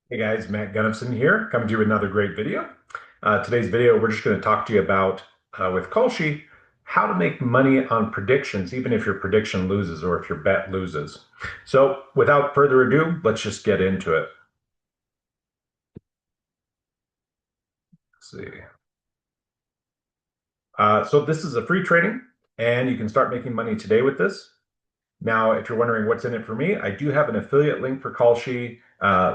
Hey guys, Matt Gunnifson here, coming to you with another great video. Today's video, we're just going to talk to you about, with Kalshi, how to make money on predictions, even if your prediction loses or if your bet loses. So without further ado, let's just get into it. Let's see. So this is a free trading, and you can start making money today with this. Now, if you're wondering what's in it for me, I do have an affiliate link for Kalshi,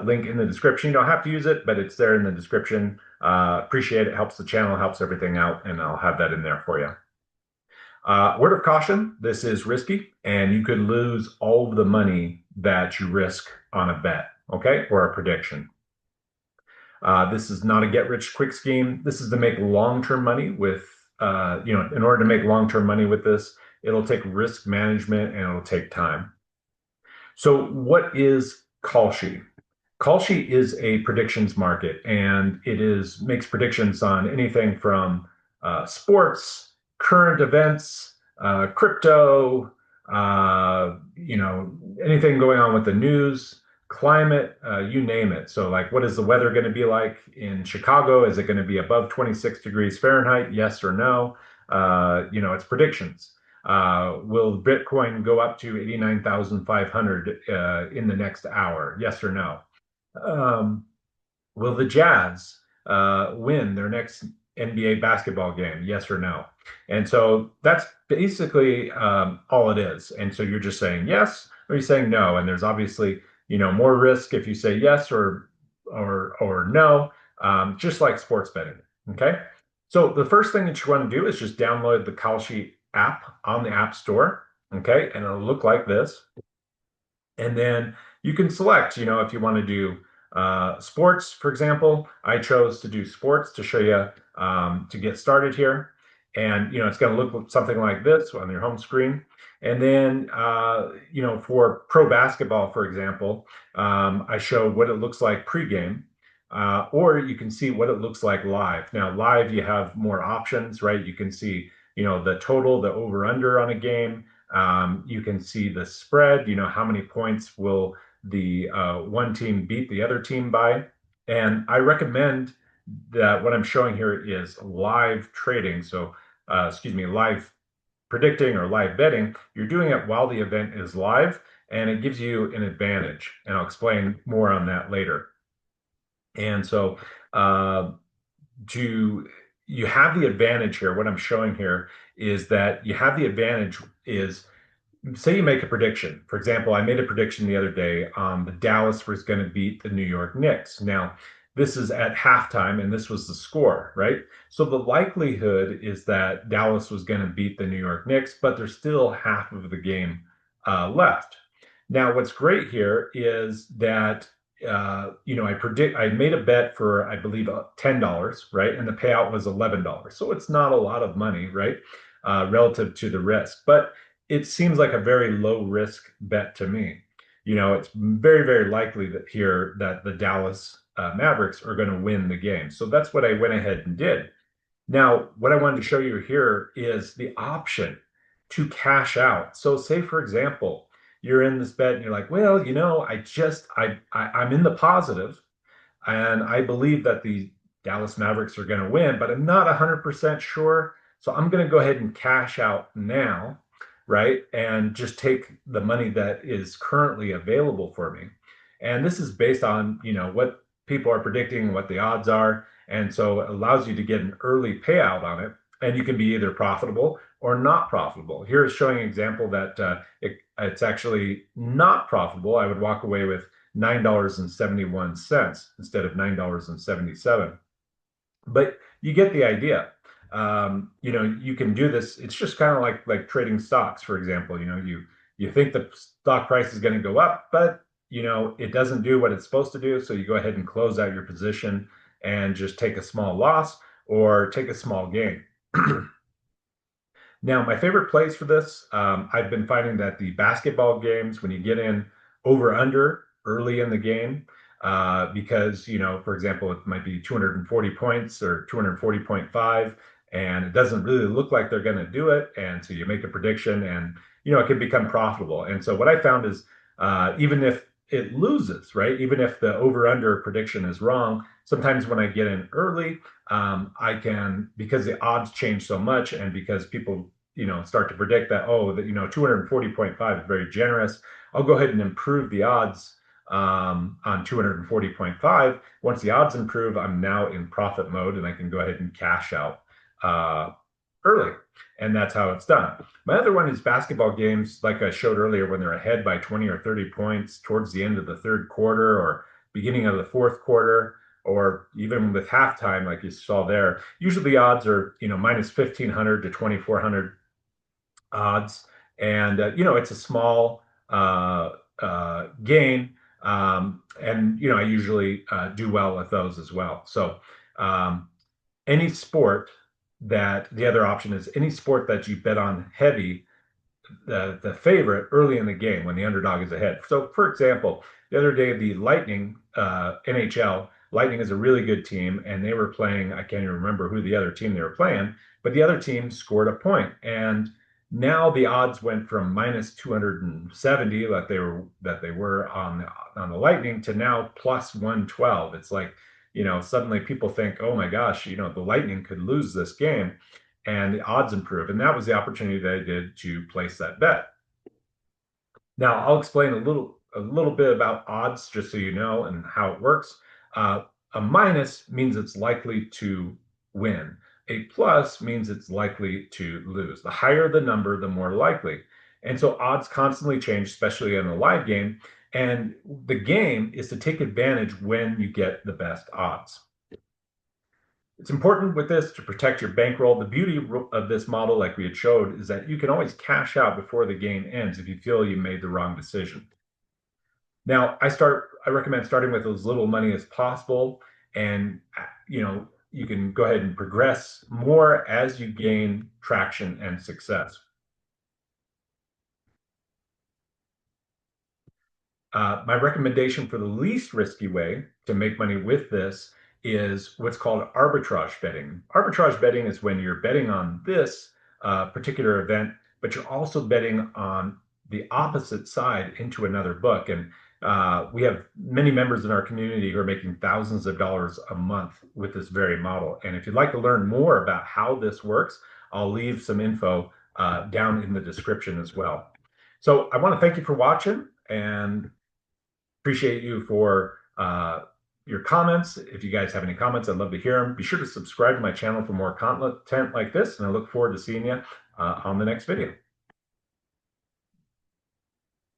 link in the description. You don't have to use it, but it's there in the description. Appreciate it. Helps the channel, helps everything out, and I'll have that in there for you. Word of caution, this is risky, and you could lose all of the money that you risk on a bet, okay, or a prediction. This is not a get rich quick scheme. This is to make long-term money with, in order to make long-term money with this, it'll take risk management and it'll take time. So what is Kalshi? Kalshi is a predictions market, and it is makes predictions on anything from sports, current events, crypto, anything going on with the news, climate, you name it. So, like, what is the weather going to be like in Chicago? Is it going to be above 26 degrees Fahrenheit? Yes or no? It's predictions. Will Bitcoin go up to 89,500 in the next hour? Yes or no? Um, will the Jazz win their next NBA basketball game? Yes or no? And so that's basically all it is. And so you're just saying yes or you're saying no. And there's obviously, more risk if you say yes or no, just like sports betting. Okay. So the first thing that you want to do is just download the Kalshi app on the App Store. Okay. And it'll look like this. And then you can select, if you want to do sports, for example. I chose to do sports to show you to get started here. And, it's going to look something like this on your home screen. And then, for pro basketball, for example, I showed what it looks like pregame. Or you can see what it looks like live. Now, live, you have more options, right? You can see, the total, the over under on a game. You can see the spread, how many points will the one team beat the other team by. And I recommend that what I'm showing here is live trading. So, live predicting or live betting. You're doing it while the event is live, and it gives you an advantage. And I'll explain more on that later. And so, uh, to you have the advantage here. What I'm showing here is that you have the advantage is, say you make a prediction. For example, I made a prediction the other day. The Dallas was going to beat the New York Knicks. Now, this is at halftime, and this was the score, right? So the likelihood is that Dallas was going to beat the New York Knicks, but there's still half of the game left. Now, what's great here is that I made a bet for, I believe, $10, right? And the payout was $11. So it's not a lot of money, right? Relative to the risk. But it seems like a very low risk bet to me. It's very, very likely that the Dallas Mavericks are going to win the game. So that's what I went ahead and did. Now, what I wanted to show you here is the option to cash out. So say, for example, you're in this bet and you're like, well, I'm in the positive and I believe that the Dallas Mavericks are going to win, but I'm not 100% sure. So I'm going to go ahead and cash out now, right? And just take the money that is currently available for me. And this is based on, what people are predicting, what the odds are. And so it allows you to get an early payout on it. And you can be either profitable or not profitable. Here is showing an example that it's actually not profitable. I would walk away with $9.71 instead of $9.77. But you get the idea. You can do this. It's just kind of like trading stocks, for example. You think the stock price is going to go up, but it doesn't do what it's supposed to do. So you go ahead and close out your position and just take a small loss or take a small gain. Now, my favorite plays for this, I've been finding that the basketball games, when you get in over under early in the game, because, for example, it might be 240 points or 240.5, and it doesn't really look like they're going to do it. And so you make a prediction and, it can become profitable. And so what I found is, even if it loses, right? Even if the over under prediction is wrong. Sometimes when I get in early, I can, because the odds change so much and because people, start to predict that, oh, that, 240.5 is very generous. I'll go ahead and improve the odds on 240.5. Once the odds improve, I'm now in profit mode and I can go ahead and cash out uh, early. And that's how it's done. My other one is basketball games, like I showed earlier, when they're ahead by 20 or 30 points towards the end of the third quarter or beginning of the fourth quarter, or even with halftime, like you saw there. Usually the odds are, minus 1,500 to 2,400 odds. And, it's a small gain. And, I usually do well with those as well. So, any sport that the other option is any sport that you bet on heavy, the favorite early in the game when the underdog is ahead. So, for example, the other day, the Lightning, NHL, Lightning is a really good team, and they were playing. I can't even remember who the other team they were playing, but the other team scored a point, and now the odds went from minus 270 that they were on the Lightning to now plus 112. It's like, suddenly people think, oh my gosh, the Lightning could lose this game and the odds improve. And that was the opportunity that I did to place that bet. Now I'll explain a little bit about odds just so you know and how it works. A minus means it's likely to win. A plus means it's likely to lose. The higher the number, the more likely. And so odds constantly change, especially in a live game. And the game is to take advantage when you get the best odds. It's important with this to protect your bankroll. The beauty of this model, like we had showed, is that you can always cash out before the game ends if you feel you made the wrong decision. Now, I recommend starting with as little money as possible, and you can go ahead and progress more as you gain traction and success. My recommendation for the least risky way to make money with this is what's called arbitrage betting. Arbitrage betting is when you're betting on this particular event, but you're also betting on the opposite side into another book. And we have many members in our community who are making thousands of dollars a month with this very model. And if you'd like to learn more about how this works, I'll leave some info down in the description as well. So I want to thank you for watching and appreciate you for your comments. If you guys have any comments, I'd love to hear them. Be sure to subscribe to my channel for more content like this, and I look forward to seeing you on the next video.